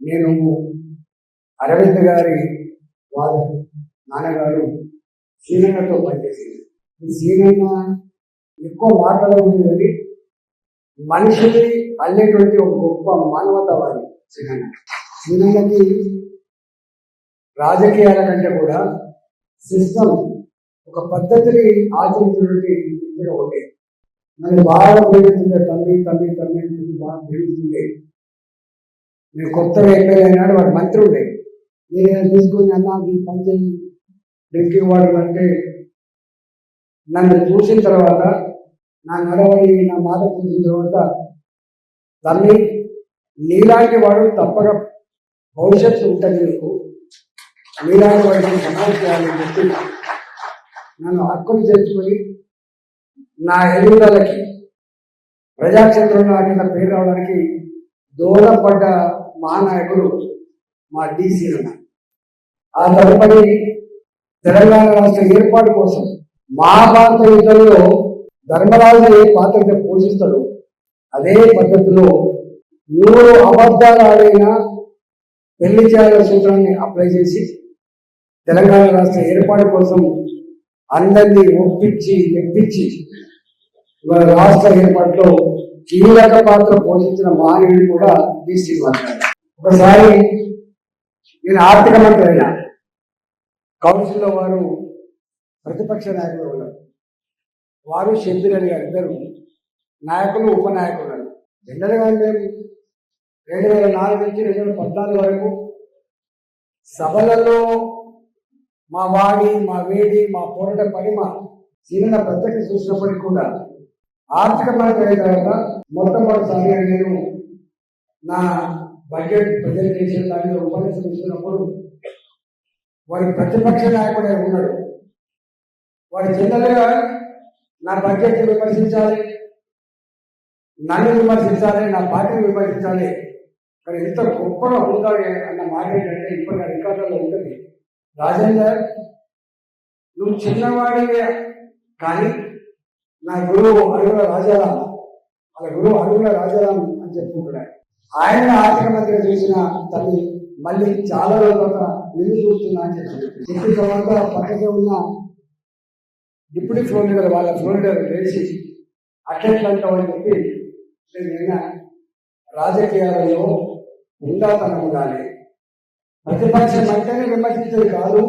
నేను అరవింద్ గారి వాళ్ళ నాన్నగారు శ్రీరంగతో పనిచేసింది. శ్రీరంగ ఎక్కువ మాట్లాడకూడదు, మనిషిని అల్లేటువంటి ఒక గొప్ప మానవతావాది శ్రీరంగ. శ్రీరంగకి రాజకీయాల కంటే కూడా సిస్టమ్ ఒక పద్ధతిని ఆచరించినటువంటి ఒకటి. నన్ను బాగా ప్రేమిస్తుండే తల్లి తల్లి తల్లి బాగా ప్రేమిస్తుండే. నేను కొత్తగా ఎమ్మెల్యే అయినాడు, వాడు మంత్రి ఉండే. నేను తీసుకుని అన్నా ఈ పని చేయి డ్రింకింగ్ వాటర్ అంటే నన్ను చూసిన తర్వాత, నా నడవడి నా మాట చూసిన తర్వాత, తల్లి నీలాంటి వాడు తప్పక భవిష్యత్తు ఉంటుంది, నీలాంటి వాడికి సమాజం చేయాలని చెప్పి నన్ను హక్కును చేర్చుకొని నా ఎదుగుదలకి ప్రజాక్షేత్రంలో అక్కడ పేరు రావడానికి దూరపడ్డ మహానాయకుడు మా DC అన్న. ఆ తదుపరి తెలంగాణ రాష్ట్ర ఏర్పాటు కోసం మహాభారత యుద్ధంలో ధర్మరాజు ఏ పాత్ర పోషిస్తాడు, అదే పద్ధతిలో 100 అబద్ధాలు ఆడైన పెళ్లి చేయాల సూత్రాన్ని అప్లై చేసి తెలంగాణ రాష్ట్ర ఏర్పాటు కోసం అందరినీ ఒప్పించి మెప్పించి ఇవాళ రాష్ట్ర ఏర్పాటులో కీలక పాత్ర పోషించిన మహనీయుడు కూడా DC మాట్లాడారు. ఒకసారి నేను ఆర్థిక మంత్రి అయినా, కౌన్సిల్లో వారు ప్రతిపక్ష నాయకులు ఉన్నారు. వారు షబ్బీర్ అలీ గారు ఇద్దరు నాయకులు, ఉపనాయకులు ఉన్నారు. జనరల్గా మేము 2004 నుంచి 2014 వరకు సభలలో మా వాడి, మా వేడి, మా పోరాట పరిమ చిన్న ప్రత్యక్ష చూసినప్పటికీ కూడా ఆర్థిక మంత్రి అయిన తర్వాత మొట్టమొదటిసారిగా నేను నా బడ్జెట్ ప్రజెంటేషన్ దానిలో ఉపన్యాసం ఇస్తున్నప్పుడు వారి ప్రతిపక్ష నాయకుడే ఉన్నాడు. వారి జనరల్గా నా బడ్జెట్ విమర్శించాలి, నన్ను విమర్శించాలి, నా పార్టీని విమర్శించాలి, కానీ ఎంత గొప్పగా ఉండాలి అన్న మాట ఏంటంటే ఇప్పటి రికార్డులో ఉంటుంది. రాజేందర్, నువ్వు చిన్నవాడివే కానీ నా గురువు అడుగుల రాజారాం, వాళ్ళ గురువు అడుగుల రాజారాం అని చెప్పుకుంటున్నాడు. ఆయన ఆర్థిక మంత్రి చూసిన తల్లి మళ్ళీ చాలా రోజుల నిన్ను చూస్తున్నా అని చెప్పి తర్వాత పక్కకే ఉన్న డిప్యూటీ ఫ్లోర్ లీడర్, వాళ్ళ ఫ్లోర్ లీడర్ వేసి అట్లెట్లు అంటామని చెప్పి నేను రాజకీయాలలో ఉందాతనం ఉండాలి. ప్రతిపక్షం అంటేనే విమర్శించేది కాదు,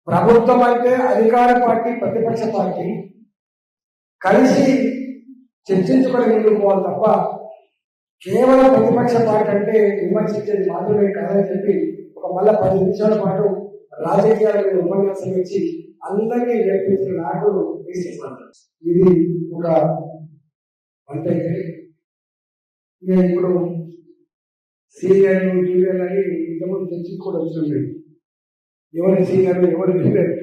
ప్రభుత్వం అంటే అధికార పార్టీ ప్రతిపక్ష పార్టీ కలిసి చర్చించుకొని ముందుకు పోవాలి తప్ప కేవలం ప్రతిపక్ష పార్టీ అంటే విమర్శించేది మాత్రమే కాదని చెప్పి ఒక మళ్ళా 10 నిమిషాల పాటు రాజకీయాల మీద ఉపన్యాసం ఇచ్చి అందరినీ నేర్పించిన నాయకుడు తీసుకున్నాడు. ఇది ఒక అంటే ఇప్పుడు సీనియర్లు జూనియర్లు అని ఇంతకుముందు చర్చకు కూడా వచ్చింది. ఎవరి సీనియర్లు ఎవరి జూనియర్,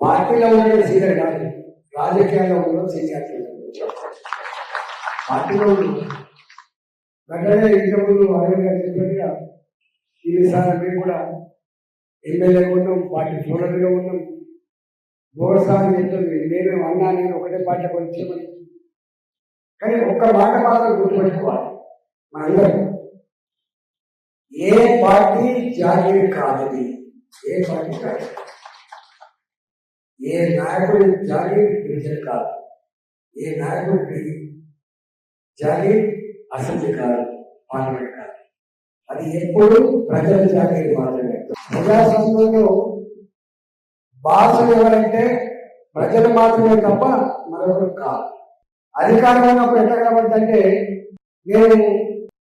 పార్టీలో ఉన్న సీనియర్ కాదు, రాజకీయాల్లో ఉన్న సీనియర్. పార్టీలో వెంటనే ఇంతకుముందు అరవింద్ గారు చెప్పినట్టుగా ఈసారి మేము కూడా ఎమ్మెల్యేగా ఉన్నాం, పార్టీ చూడలుగా ఉన్నాం. భోగస్థానం చెప్తుంది, నేను అన్నా నేను ఒకటే పార్టీ వచ్చామని. కానీ ఒక్క మాట మాత్రం గుర్తుపెట్టుకోవాలి, మనందరం ఏ పార్టీ జాగీర్ కాదు, ఏ పార్టీ కాదు, ఏ నాయకుడి జాగీర్ డివిజన్ కాదు, ఏ నాయకుడికి జాగీర్ అసెంబ్లీ కాదు, పార్లమెంట్ కాదు, అది ఎప్పుడు ప్రజల జాగీర్ మాత్రమే. ప్రజాస్వామ్యంలో బాసులు ఎవరంటే ప్రజలు మాత్రమే తప్ప మరొకరు కాదు. అధికారంలో ఉన్నప్పుడు ఎట్లా కనబడుతుందంటే, నేను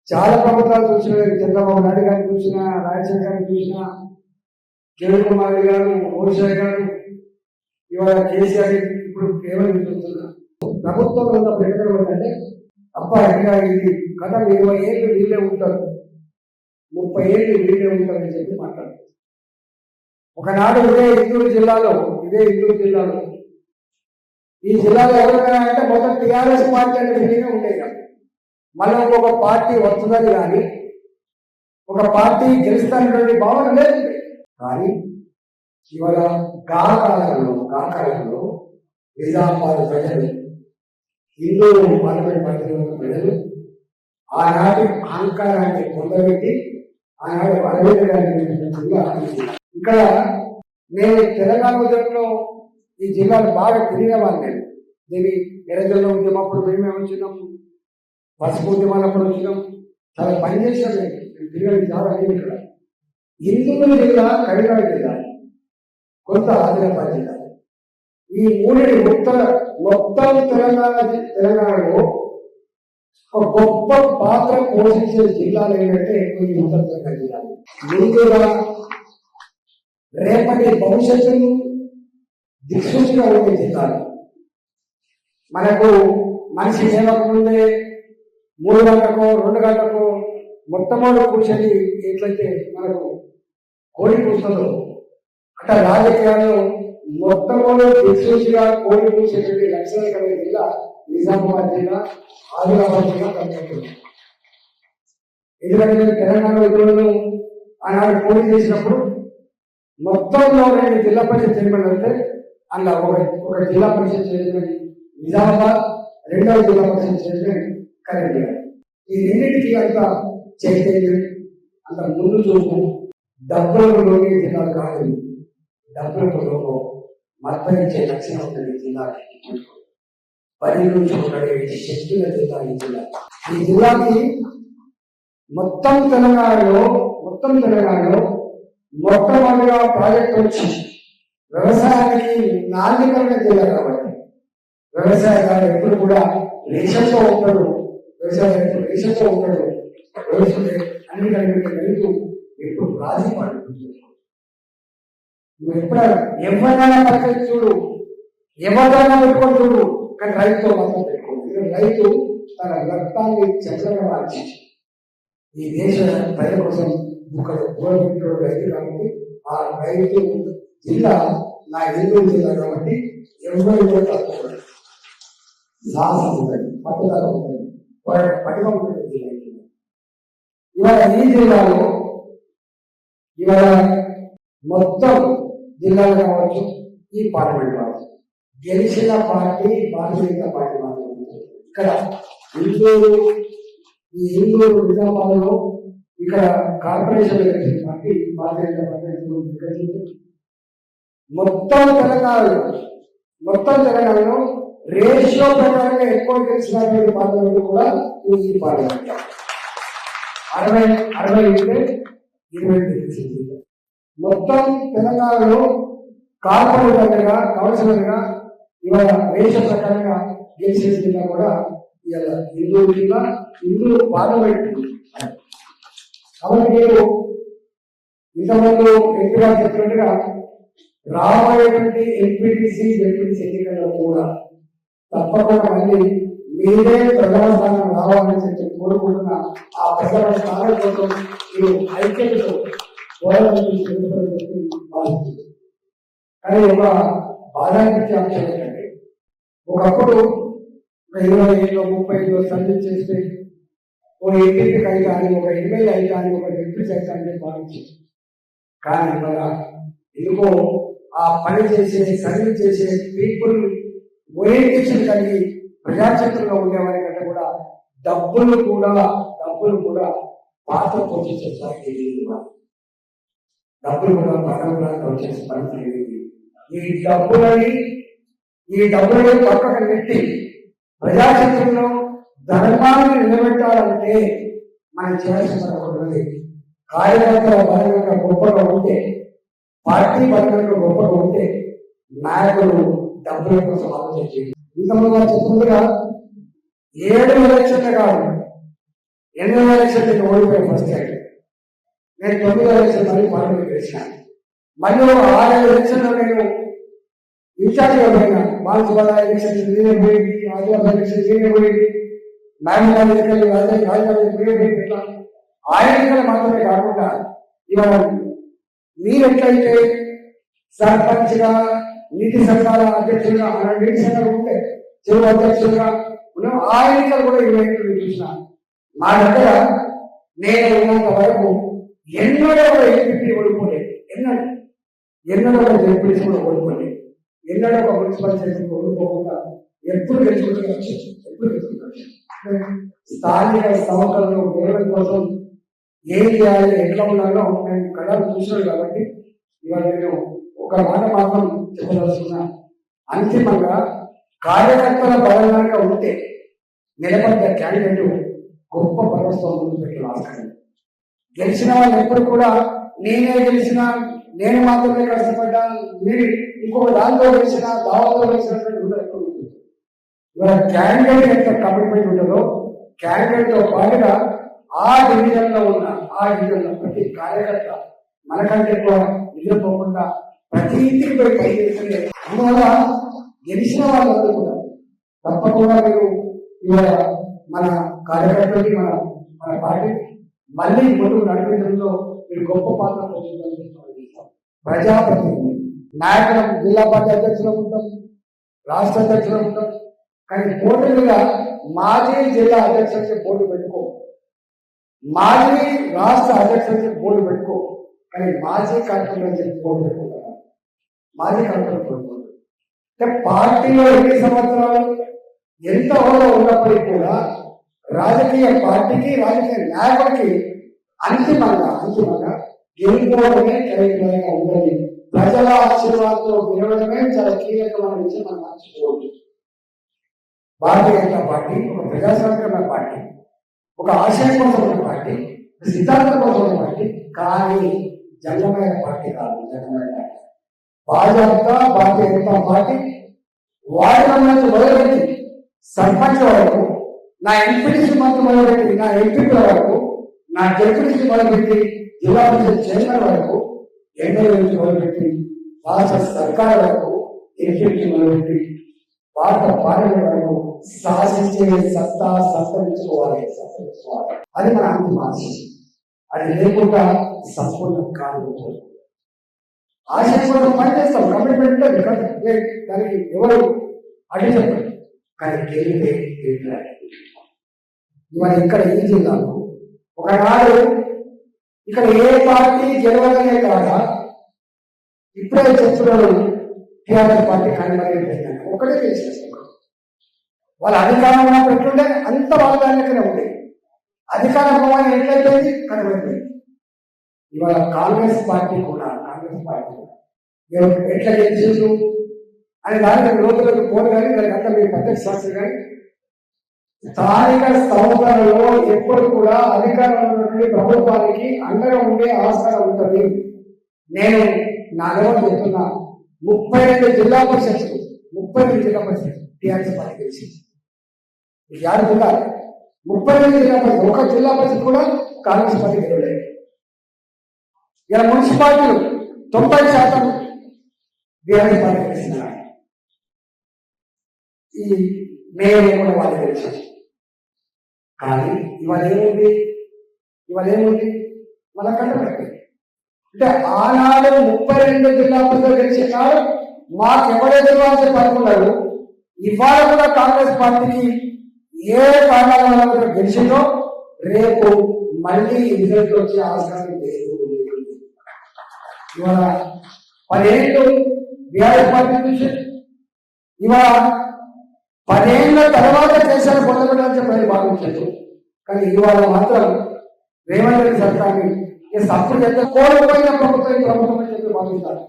చాలా ప్రభుత్వాలు చూసిన, చంద్రబాబు నాయుడు గారిని చూసిన, రాజశేఖర్ గారిని చూసిన, కిరణ్ కుమార్ గారు, రోషయ్య గారు, ఇవాళ కేసీఆర్, ఇప్పుడు కేవలం చూస్తున్నా. ప్రభుత్వంలో ఉన్నప్పుడు ఎక్కడ కనబడుతుందంటే అబ్బా ఇంకా ఇది కథ 20 ఏళ్ళు వీళ్ళే ఉంటారు, 30 ఏళ్ళు వీళ్ళే ఉంటారని చెప్పి మాట్లాడుతారు. ఒకనాడు ఇదే ఇందూరు జిల్లాలో ఈ జిల్లాలో ఎవరికైనా అంటే మొత్తం టీఆర్ఎస్ పార్టీ అనే ఫీలింగ్ ఉండేది. మళ్ళీ ఒక పార్టీ వస్తుందని కానీ ఒక పార్టీ గెలుస్తున్నటువంటి భావన లేదు. కానీ ఇవాళ కాకాలంలో నిజామాబాద్ ప్రజలు, ఇందూరు పార్లమెంట్ పరిధిలో ప్రజలు ఆనాటి అహంకారాన్ని పొందబెట్టి ఆనాడు అరవింద్ గారిని ఇక్కడ నేను తెలంగాణ ఉద్యమంలో ఈ జిల్లాలు బాగా తిరిగేవాడిని. దీని ఎర్రజల్ల ఉద్యమం అప్పుడు మేమే వచ్చినాం, పసుపు ఉద్యమాలప్పుడు వచ్చినాం, చాలా పనిచేసాం. తిరగడం చాలా అయింది. ఇక్కడ ఇందులో జిల్లా, కరీంనగర్ జిల్లా, కొంత ఆదిలాబాద్ జిల్లా, ఈ మూడిని మొత్తం తెలంగాణలో ఒక గొప్ప పాత్ర పోషించే జిల్లాలు ఏంటంటే ఈ ఉత్తర తెలంగాణ జిల్లాలు. ముందుగా రేపటి భవిష్యత్తును దిక్సూచిగా ఉండే జిల్లాలు. మనకు మనిషి లేవకముందే 3 గంటలకు 2 గంటలకు మొట్టమొదటి కూర్చొని ఎట్లయితే మనకు కోడి కూర్చోదు, అట్లా రాజకీయాల్లో మొట్టమొదటి దిక్సూచిగా కోడి కూర్చేటువంటి లక్షణాలు కలిగిన జిల్లా నిజామాబాద్ జిల్లా, ఆదిలాబాద్ జిల్లా కనిపిస్తుంది. ఎందుకంటే తెలంగాణ ఉద్యమంలో ఆనాడు పోటీ చేసినప్పుడు మొత్తంలో 2 జిల్లా పరిషత్ చైర్మన్ అంటే అందులో ఒక జిల్లా పరిషత్ చైర్మన్ నిజామాబాద్, 2వ జిల్లా పరిషత్ చైర్మన్ కరీంనగర్. ఈ రెండింటికి అంత చైతన్యం, అంత ముందు చూపు డబ్బులలోని జిల్లాలు కాదు. డబ్బులలో మర్పరించే లక్షణం ఉంటుంది జిల్లాకి. పని నుంచి ఉండే శక్తుల జిల్లా ఈ జిల్లా. ఈ జిల్లాకి మొత్తం తెలంగాణలో మొట్టమొదటిగా ప్రాజెక్ట్ వచ్చి వ్యవసాయానికి నాణ్యకరమైన జిల్లా కాబట్టి వ్యవసాయదారు ఎప్పుడు కూడా రేషన్తో ఉంటాడు, రేషన్తో ఉంటాడు. అన్ని కలిగిన రైతు ఎప్పుడు రాజీ పడుతుంది. నువ్వు ఎప్పుడైనా ఎవరైనా పక్కన చూడు, ఎవరైనా పెట్టుకొని చూడు, కానీ రైతుతో మాత్రం పెట్టుకోండి. రైతు తన రక్తాన్ని చక్రంగా మార్చి ఈ దేశ ప్రజల కోసం ఊరబెట్టాడు రైతు. కాబట్టి ఆ రైతు జిల్లా నా ఎదురు జిల్లా కాబట్టి ఎవరు కూడా తప్పకూడదు. సాహసం ఉంటుంది, పట్టుదల ఉంటుంది, వారి పటిమ ఉంటుంది జిల్లా. ఇవాళ ఈ జిల్లాలో ఇవాళ మొత్తం జిల్లాలు కావచ్చు, ఈ పార్లమెంట్ కావచ్చు, గెలిచిన పార్టీ భారతీయ జనతా పార్టీ మాత్రమే. ఇక్కడ ఇందూరు నిజామాబాద్లో ఇక్కడ corporation election party Bharatiya Janata party. మొత్తం తెలంగాణలో రేషియో ప్రకారంగా ఎక్కువ గెలిచినటువంటి పార్లమెంట్ కూడా ఈ పార్లమెంట్ 60 ఉంటే 20 గెలిచింది. మొత్తం తెలంగాణలో కార్పొరేటర్గా కౌన్సిలర్గా ఇవాళ రేషియో ప్రకారంగా గెలిచిన జిల్లా కూడా ఇవాళ ఇందూరు జిల్లా, ఇందూరు పార్లమెంట్. కాబట్టి నేను ఇంతకుముందు ఎంపీగా చెప్పినట్టుగా రాబోయేటువంటి ఎంపీటీసీ ఎన్నికల్లో కూడా తప్పకుండా మళ్ళీ మీరే ప్రధాన స్థానం రావాలని చెప్పి కోరుకుంటున్న ఆ ప్రధాన స్థానం కోసం మీరు ఐక్యతతో పోరాటం భావిస్తుంది. కానీ ఒక బాధ అనిపించే అంశం ఏంటంటే ఒకప్పుడు 25-30 సర్వీస్ చేస్తే ఓ ఎంపీకి అయితే అని, ఒక ఎమ్మెల్యే అయితే అని, ఒక డిప్యూటీ అయితే అని భావించింది. కానీ ఇవాళ ఎందుకో ఆ పని చేసే సర్వీస్ చేసే పీపుల్ ఓరియంటేషన్ కలిగి ప్రజాక్షేత్రంలో ఉండేవారి కంటే కూడా డబ్బులు కూడా పాత్ర పోషించే స్థాయి. డబ్బులు కూడా ప్రారంభంగా వచ్చేసి పరిస్థితి. ఈ డబ్బులని పక్కన పెట్టి ప్రజాక్షేత్రంలో ధర్మాన్ని నిలబెట్టాలంటే మనం చేయాల్సిన పని కార్యకర్తల బలంగా గొప్పగా ఉంటే, పార్టీ బలంగా గొప్పగా ఉంటే నాయకులు డబ్బుల కోసం ఆలోచించి ఇంతమంది చెప్తుందిగా 7 ఎలక్షన్లు కాదు 8 ఎలక్షన్ నేను ఓడిపోయాను. ఫస్ట్ టైం నేను 9 ఎలక్షన్ మళ్ళీ పార్టీ చేసినాను. మళ్ళీ 6 ఎలక్షన్లో నేను ఇన్ఛార్జ్గా పోయినా. బాన్సువాడ ఎలక్షన్ నేనే పోయింది, ఆదిలాబాద్ ఎలక్షన్ నేనే పోయింది, నారాయణ ఎన్నికలు రాజధాని నేనే పోయింది. ఆ ఎన్నికలు మాత్రమే కాకుండా ఇవాళ మీరెట్లయితే సర్పంచ్గా, నీటి సంఘాల అధ్యక్షులుగా, నీటి సంఘాలు ఉంటే చెరువు అధ్యక్షులుగా ఉన్నాం. ఆ ఎన్నికలు కూడా 20 ఎన్నికలు చూసిన. మా దగ్గర నేను ఉన్నంత వరకు ఎన్నడూ ఒక ఎంపీ ఓడిపోలేదు. ఎన్నడూ ఒక ఎంపీ కూడా ఓడిపోలేదు. ఎన్నడూ ఒక మున్సిపల్ చైర్మన్ ఓడిపోకుండా ఎప్పుడు గెలుచుకుంటూ వచ్చి స్థానిక సంస్థలను గౌరవం కోసం ఏం చేయాలి, ఎట్లా ఉండాలో నేను కళలు చూసినాను కాబట్టి ఇవాళ నేను ఒక మాట మాత్రం చెప్పదలుచుకున్నా. అంతిమంగా కార్యకర్తల బలంగా ఉంటే నిలబడ్డ క్యాండిడేట్ గొప్ప భరోసా ముందు పెట్టిన ఆస్కారం. గెలిచిన వాళ్ళు ఎప్పుడు కూడా నేనే గెలిచినా, నేను మాత్రమే కష్టపడ్డా, మీరు ఇంకొక దాంతో గెలిచినా, దావతో గెలిచినటువంటి ఉంటుంది. ఇవాళ క్యాండిడేట్ ఎంత కమిట్మెంట్ ఉంటుందో క్యాండిడేట్ తో పాటుగా ఆ డివిజన్ లో ఉన్న ప్రతి కార్యకర్త మనకంటే ఎక్కువ నిద్రపోకుండా ప్రతి ఇంటికి పోయి పనిచేస్తుంది. అందువల్ల గెలిచిన వాళ్ళందరూ కూడా తప్పకుండా మీరు ఇవాళ మన కార్యకర్తలకి మన పార్టీ మళ్ళీ ముందుకు నడిపించడంలో మీరు గొప్ప పాత్ర పోషించాలని ప్రజాప్రతినిధి నాయకులం జిల్లా పార్టీ అధ్యక్షులు ఉంటాం, రాష్ట్ర అధ్యక్షులు ఉంటాం. కానీ పోటీలుగా మాజీ జిల్లా అధ్యక్షులకి పోటీ పెట్టుకో, మాజీ రాష్ట్ర అధ్యక్షులకి పోటీ పెట్టుకో. కానీ మాజీ కార్యక్రమం చెప్పి పోటీ పెట్టుకుంటారా? మాజీ కార్యక్రమం పెట్టుకోండి. అంటే పార్టీలో ఎన్ని సంవత్సరాలు ఎంత హోదా ఉన్నప్పటికీ కూడా రాజకీయ పార్టీకి, రాజకీయ నాయకుడికి అంతిమంగా గెలుపుకోవడమే కరెక్ట్గా ఉండాలి. ప్రజల ఆశీర్వాదంతో గెలవడమే చాలా కీలకమైన విషయం మనం మర్చిపోవద్దు. భారతీయ జనతా పార్టీ ఒక ప్రజాస్వామ్యమైన పార్టీ, ఒక ఆశయం కోసం ఉన్న పార్టీ, సిద్ధాంతం కోసం ఉన్న పార్టీ, కానీ జనమైన పార్టీ కాదు. జనమైన party Bhajapa, Bharatiya Janata party ward నుంచి మొదలుపెట్టి సర్పంచ్ వరకు, నా ఎంపీటీసీ మంత్రి మొదలుపెట్టి నా ఎంపీల వరకు, నా జడ్పీటీసీ మొదలుపెట్టి జిల్లా పరిషత్ చైర్మన్ వరకు, ఎమ్మెల్యే నుంచి మొదలుపెట్టి రాష్ట్ర సర్కార్ వరకు, ఎంపీ మొదలుపెట్టి భారత పార్లమెంట్ వరకు శాసించే సత్తా సంతరించుకోవాలి. అది మన అంతిమ ఆశయం. అది లేకుండా సంపూర్ణ కాదు. ఆశయం కోసం పనిచేస్తాం, కమిట్మెంట్ ఉంటుంది, దానికి ఎవరు అడ్డు చెప్పండి. కానీ గెలిపే ఇవాళ ఇక్కడ ఈ జిల్లాలో ఒకనాడు ఇక్కడ ఏ పార్టీ గెలవదనే కాదా ఇప్పుడే చెప్తున్నాడు టీఆర్ఎస్ పార్టీ కనుమరుగైపోయిందని. ఒకటే తెలిసేసుకున్నాడు. వాళ్ళ అధికారం ఉన్నప్పుడు ఎట్లుండే అంత వాళ్ళ దానికనే ఉండేది. అధికారం పోవాలి ఎట్లయిపోయింది, కనుమరుగైపోయింది. ఇవాళ కాంగ్రెస్ పార్టీ కూడా ఎట్లా గెలిచిండు అని దానికి లోతులకు పోరు కానీ దానికి అంతా మీరు ప్రత్యక్ష శాస్త్రి కానీ స్థానిక సంస్థలలో ఎప్పుడు కూడా అధికారంలో ఉన్నటువంటి ప్రభుత్వానికి అండగా ఉండే ఆస్కారం ఉంటుంది. నేను నా గౌరవం చెప్తున్నా, 32 జిల్లా పరిషత్లు టీఆర్ఎస్ పార్టీ గెలిచి యారు కూడా 32 జిల్లా పరిషత్, ఒక జిల్లా పరిషత్ కూడా కాంగ్రెస్ పార్టీ గెలవలేదు. ఇలా మున్సిపాలిటీలు 90% టీఆర్ఎస్ పార్టీ గెలిచినారు. ఈ మేయర్ కూడా వాళ్ళు గెలిచారు. కానీ ఇవాళ ఏముంది మన కట్టబెట్టి అంటే ఆనాడు 32 జిల్లా పరిషత్ గెలిచినారు. మాకు ఎవరైతే వాళ్ళు పనుకున్నారు. ఇవాళ కూడా కాంగ్రెస్ పార్టీకి ఏ కారణాల వల్ల గెలిచిందో రేపు మళ్ళీ రిజల్ట్ వచ్చే ఆస్కారం లేదు. ఇవాళ 10 ఏళ్ళు బీఆర్ఎస్ పార్టీ నుంచి ఇవాళ 10 ఏళ్ళ తర్వాత చేశారు పొందబడాలని చెప్పి భావించారు. కానీ ఇవాళ మాత్రం రేవంత్ రెడ్డి సర్కార్ని అప్పుడు చెప్తే కోల్పోయిన ప్రభుత్వం అని చెప్పి భావిస్తారు.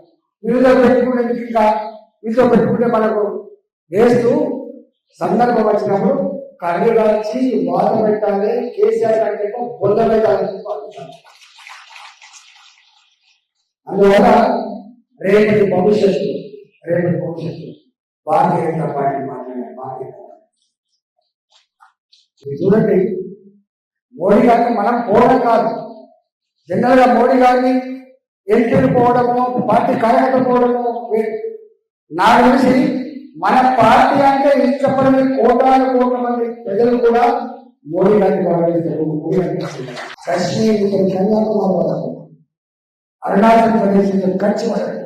వీళ్ళతో పెట్టుకుంటే ఇంకా వీళ్ళతో పెట్టుకుంటే మనకు వేస్తూ సందర్భం వచ్చినప్పుడు కర్రీ కాల్చి వాత పెట్టాలి, కేసీఆర్ అంటే బొల్ల పెట్టాలని భావిస్తారు. అందువల్ల రేపటి భవిష్యత్తు భారతీయ జనతా పార్టీ మాత్రమే. చూడండి, మోడీ గారిని మనం పోవడం కాదు, జనరల్ గా మోడీ గారిని ఎంపీలు పోవడము, పార్టీ కార్యకర్తలు పోవడము నాకు తెలిసి మన పార్టీ అంటే ఇష్టపడిన కోటాను కోట్ల మంది ప్రజలు కూడా మోడీ గారిని గౌరవిస్తారు. కశ్మీర్ కన్యాకుమారి వరకు, అరుణాచల్ ప్రదేశ్ కచ్ వరకు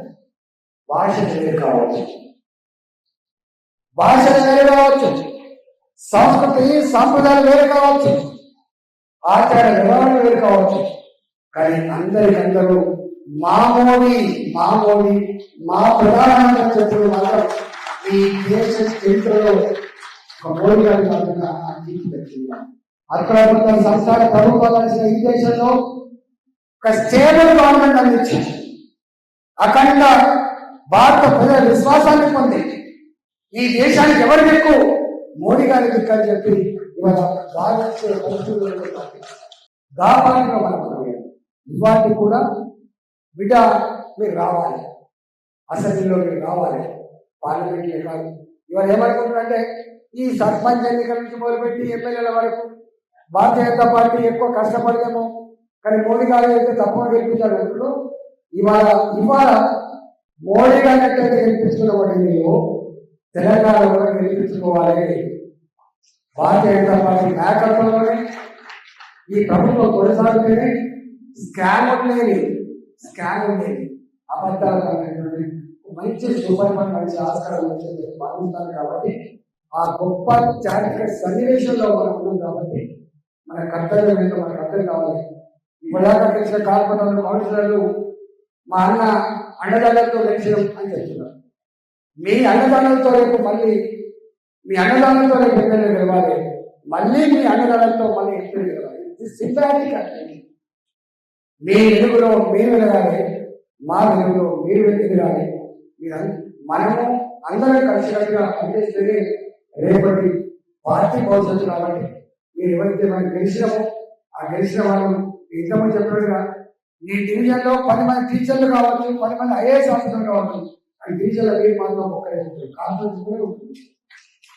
భాషలు వేరు కావచ్చు, సంస్కృతి సాంప్రదాయాలు వేరు కావచ్చు, ఆచార వివరాలు వేరు కావచ్చు. కానీ అందరికందరూ మా మోడీ మా ప్రధానమంత్రి చెప్పిన మాత్రం ఈ దేశ చరిత్రలో ఒక మోడీ గారి మాత్రమే ఆ కీర్తి పెట్టింది. అత్యున్నత సంస్థల ప్రభుత్వాలు ఈ దేశంలో ఒక స్టేబుల్ గవర్నమెంట్ అందించింది. అఖండ భారత ప్రజల విశ్వాసాన్ని పొంది ఈ దేశానికి ఎవరికి ఎక్కువ మోడీ గారి దిక్కని చెప్పి ఇవాళ భావించే పరిస్థితుల్లో దాపాలంలో మనకు ఇవాటి కూడా బిడ్డ మీరు రావాలి, అసెంబ్లీలో మీరు రావాలి, పార్లమెంట్లో కాదు. ఇవాళ ఏమనుకుంటున్నారంటే ఈ సర్పంచ్ ఎన్నికల నుంచి మొదలుపెట్టి ఎమ్మెల్యేల వరకు భారతీయ జనతా పార్టీ ఎక్కువ కష్టపడదేమో, కానీ మోడీ గారు అయితే తప్పకుండా గెలిపించారు అంటున్నారు. ఇవాళ మోడీ గారిని ఎట్లయితే గెలిపించుకున్నవాడు మీరు తెలంగాణ కూడా గెలిపించుకోవాలి. భారతీయ జనతా పార్టీ నాయకత్వంలోనే ఈ ప్రభుత్వం కొనసాగుతూనే స్కామ్ ఉండేది అబద్ధాలు అనేటువంటి మంచి సుపరిపాలన మంచి ఆస్కారం వచ్చేది భావిస్తాను. కాబట్టి ఆ గొప్ప చారిత్రక సన్నివేశంలో మనం ఉన్నాం కాబట్టి మన కర్తవ్యం ఏంటో మనకు అర్థం కావాలి. ఇప్పటిదాకా తెలిసిన కార్పొరేటర్లు కౌన్సిలర్లు మా అన్న అండదండలతో గెలిచినాం అని చెప్తున్నారు. మీ అన్నదానంతో రేపు మళ్ళీ మీ అన్నదానంతో రేపు ఎమ్మెల్యే గెలవాలి, మళ్ళీ మీ అన్నదానంతో మళ్ళీ ఎంపీ గెలవాలి. ఇది సింపాటిక్ అంటే మీ వెలుగులో మీరు వెలగాలి, మా వెలుగులో మీరు ఎదగాలి. మనము అందరం కలిసికట్టుగా పనిచేస్తేనే రేపటి పార్టీ భవిష్యత్తు. కాబట్టి మీరు ఎవరైతే మనం గెలిచినామో ఆ గెలిచిన వాళ్ళు ఇంతమంది చెప్పినట్టుగా ఈ డివిజన్లో 10 మంది టీచర్లు కావచ్చు, 10 మంది ఐఏఎస్ ఆఫీసర్లు కావచ్చు, ఆ టీచర్ల మీరు మాత్రం ఒక్కరే ఉంటుంది, కాన్ఫరెన్స్ కూడా ఉంటుంది,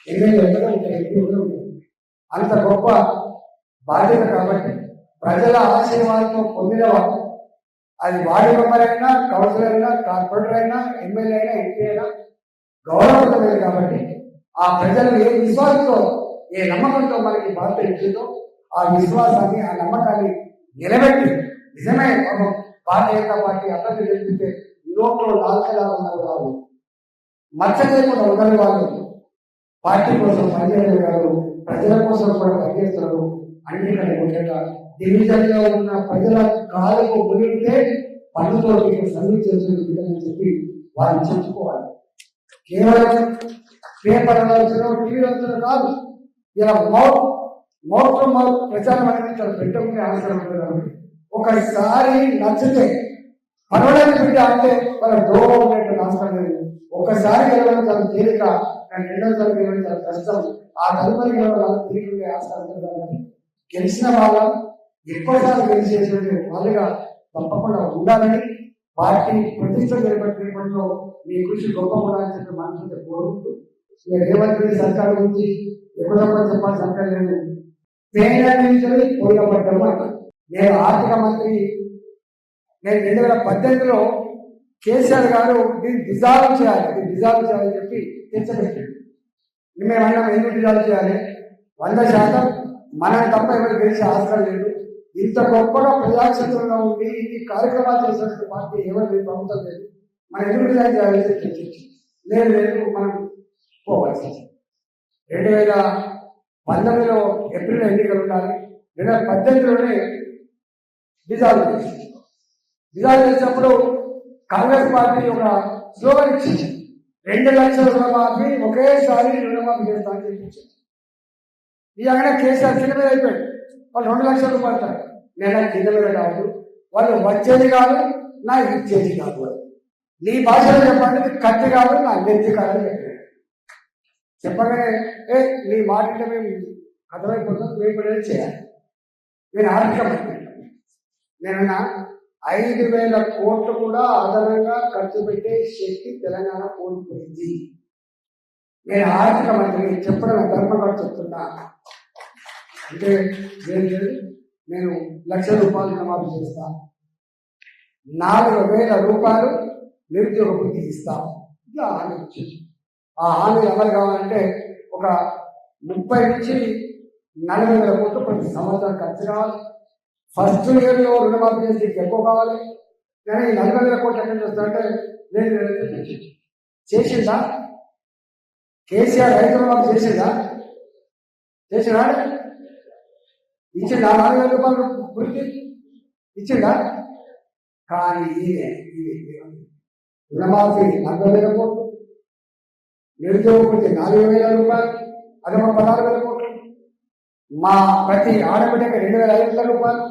ఎమ్మెల్యే కూడా ఉంటాయి, ఎంపీ కూడా ఉంటుంది. అంత గొప్ప బాధ్యత. కాబట్టి ప్రజల ఆశీర్వాదంతో పొందిన వాళ్ళు, అది వార్డు మెంబర్ అయినా, కౌన్సిలర్ అయినా, కార్పొరేటర్ అయినా, ఎమ్మెల్యే అయినా, ఎంపీ అయినా గౌరవప్రదమైనది. కాబట్టి ఆ ప్రజలు ఏ విశ్వాసంతో ఏ నమ్మకంతో మనకి బాధ్యత ఇచ్చిందో ఆ విశ్వాసాన్ని ఆ నమ్మకాన్ని నిలబెట్టి నిజమే భారతీయ జనతా పార్టీ అభ్యర్థి గెలిపితే లోపల లాల్కలా ఉన్నారు వాళ్ళు, మచ్చ లేకుండా ఉండని వాళ్ళు, పార్టీ కోసం పనిచేయడం కాదు ప్రజల కోసం కూడా పనిచేస్తున్నారు. అన్నిటికంటే ముఖ్యంగా డివిజన్ లో ఉన్న ప్రజల కాలకు మునిగితే పనులతో సర్వీస్ చేస్తుందని చెప్పి వాళ్ళు చెప్పుకోవాలి. కేవలం పేపర్ అనవసరం, టీవీ అవసరం కాదు, ఇలా మౌత్ ప్రచారం అనేది చాలా పెట్టకుండా అవసరం ఉంటుంది. కాబట్టి ఒకసారి నచ్చితే పర్వాలేదు బిడ్డ అంటే వాళ్ళ దూరం ఉండేటువంటి అవసరం లేదు. ఒకసారి గెలవడం చాలా తేలిక, కానీ రెండోసారి గెలవడం చాలా కష్టం. ఆ తదుపరి గెలవడం తేలిక అవసరం ఉంటుంది. కాబట్టి గెలిచిన వాళ్ళ ఎక్కువసార్లు గెలిచేటువంటి వాళ్ళుగా తప్పకుండా ఉండాలని పార్టీ ప్రతిష్ట నిలబెట్టడంలో మీ కృషి గొప్ప ఉండాలని చెప్పి మనసుంటే కోరుకుంటూ రేవంత్ రెడ్డి సర్కార్ గురించి ఎప్పుడో చెప్పాల్సిన సర్కార్ లేదు. పేద నుంచి పోయినపడ్డం అంటారు. నేను ఆర్థిక మంత్రి, నేను 2018లో కేసీఆర్ గారు దీన్ని డిజాల్వ్ చేయాలని చెప్పి తెచ్చబెట్టాడు. మేమన్నా ఎందుకు డిజాల్వ్ చేయాలి? 100% మనం తప్ప ఎవరు గెలిచే అవసరం లేదు. ఇంత గొప్పగా ప్రజాక్షేత్రంలో ఉండి ఈ కార్యక్రమాలు చేసినటువంటి పార్టీ ఎవరు లేదు, ప్రభుత్వం లేదు, మనం ఎందుకు డిజైన్ చేయాలి? లేదు మనం పోవాల్సి 2019లో ఏప్రిల్ ఎన్నికలు ఉండాలి, 2018లోనే డిజాల్వ్ చేసినప్పుడు కాంగ్రెస్ పార్టీ ఒక స్లోగన్ ఇచ్చింది, 2 లక్షల రుణమాఫీ ఒకేసారి రుణమాఫీ చేస్తా అని చెప్పించింది. ఇలాగనే కేసీఆర్ కింద మీద అయిపోయాడు. వాళ్ళు 2 లక్షల రూపాయలు నేను కింద మీద కాదు, వాళ్ళు వచ్చేది కాదు, నా ఇచ్చేది కాదు. నీ భాషలో చెప్పండి, కత్తి కాదు, నా నెత్తి కాదని చెప్పాడు. చెప్పగానే నీ మాట మేము అర్థమైపోతాం, మేము కూడా చేయాలి. నేను ఆర్థిక మంత్రి, నేనన్నా 5,000 కోట్లు కూడా అదనంగా ఖర్చు పెట్టే శక్తి తెలంగాణ కోల్పోయింది. నేను ఆర్థిక మంత్రిని చెప్పడం ధర్మంగా చెప్తున్నా. అంటే నేను 1,00,000 రూపాయలు రుణమాఫీ చేస్తా, 4,000 రూపాయలు నిరుద్యోగ వృత్తి ఇస్తా. ఇట్లా హామీ ఇచ్చింది. ఆ హామీలు అమలు కావాలంటే ఒక 30 నుంచి 40,000 కోట్లు ప్రతి సంవత్సరం ఖర్చు కావాలి. ఫస్ట్ ఇయర్లో రుణమాఫీ చేసి ఎక్కువ కావాలి. కానీ 40,000 కోట్లు ఎక్కడ చేస్తారంటే నేను చేసిందా? కేసీఆర్ రైతు రుణమాఫీ చేసిందా? ఇచ్చిందా? 4,000 రూపాయలు గురించి ఇచ్చిందా? కానీ రుణమాఫీ 40,000 కోట్లు, నిరుద్యోగ వృత్తి 4,000 రూపాయలు, అదొక 16,000 కోట్లు. మా ప్రతి ఆడబిడ్డకి 2,500 రూపాయలు,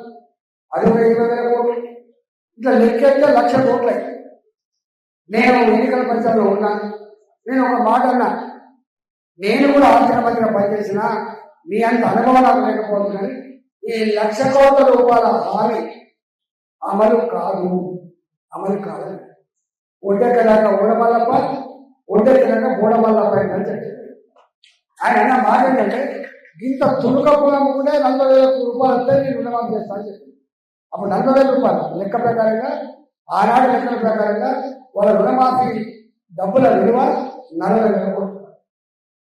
20,000 కోట్లు, ఇట్లా లెక్కెత్తే 1,00,000 కోట్లే. నేను ఎన్నికల పరిచయంలో ఉన్నా. నేను ఒక మాట అన్నా, నేను కూడా ఆర్థిక మంత్రిగా పనిచేసిన మీ అంత అనుభవం నాకు లేకపోతుందని ఈ 1,00,000 కోట్ల రూపాయల హామీ అమలు కాదు ఒడ్డెక్కడాక ఓడమల్లప్ప, ఒడ్డెక్కడాక బోడమల్లప్ప అని చెప్పారు. ఆయన అన్న మాట ఏంటంటే, ఇంత తులుక పొలం కూడా 40,000 రూపాయలు వస్తే నేను రుణమాఫీ చేస్తాను చెప్పి, అప్పుడు 40,000 రూపాయలు లెక్క ప్రకారంగా, ఆనాడు లెక్కల ప్రకారంగా వాళ్ళ రుణమాఫీ డబ్బుల విలువ 40,000 కోట్లు.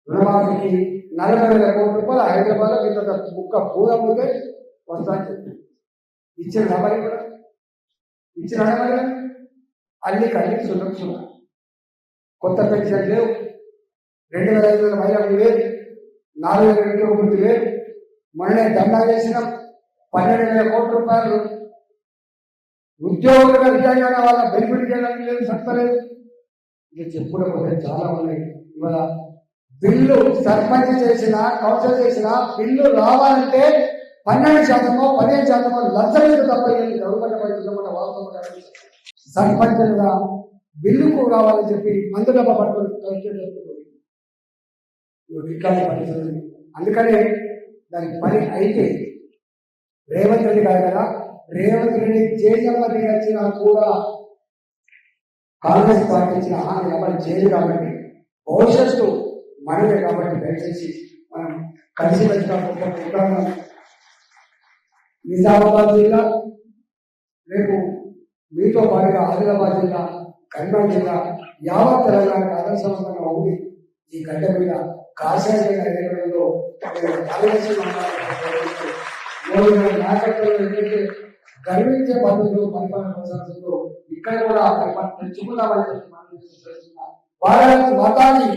రుణమాఫీకి 40,000 కోట్ల రూపాయలు హైదరాబాద్లో ఇంత ముక్క పూల ముందే వస్తాను చెప్పి ఇచ్చిన నమ్మకం కూడా ఇచ్చిన నమ్మకం అల్లి కల్లి సున్నా. కొత్త పెన్షన్ లేవు, 2,500 మహిళలు లేదు, 4,000 రూపాయలు లేదు. మొన్నే దండా చేసినాం, 12,000 కోట్ల రూపాయలు ఉద్యోగులుగా రిటైర్ అయిన వాళ్ళ బెనిఫిట్ చేయడానికి లేదు, సత్తలేదు. ఇది చెప్పుకోకపోతే చాలా ఉన్నాయి. ఇవాళ బిల్లు సర్పంచ్ చేసిన, కౌన్సిల్ చేసిన బిల్లు రావాలంటే 12% 15% లక్షలు తప్ప గవర్నమెంట్ వాస్తవం. సర్పంచ్గా బిల్లుకు కావాలని చెప్పి మందు డబ్బ పట్టుకొని అందుకనే దానికి పని అయితే రేవంత్ రెడ్డి గారు కదా, రేవంత్ రెడ్డి జేజమ్మది వచ్చినా కూడా కాంగ్రెస్ పార్టీ ఇచ్చిన హామీ అమలు చేయదు. కాబట్టి భవిష్యత్తు మనమే. కాబట్టి దయచేసి మనం కలిసి వచ్చిన నిజామాబాద్ జిల్లా, రేపు మీతో పాటుగా ఆదిలాబాద్ జిల్లా, కర్నూలు జిల్లా, యావత్ తెలంగాణకు ఆదర్శవంతంగా ఉంది. ఈ గడ్డ మీద కాషాయ ఎన్నికలలో నాయకత్వంలో ఏదైతే గర్వించే పద్ధతులు పరిపాలన కొనసాగుతుందో ఇక్కడ కూడా పరిపాలన తెచ్చుకుందామని చెప్పి మనం భారత్ మాతాని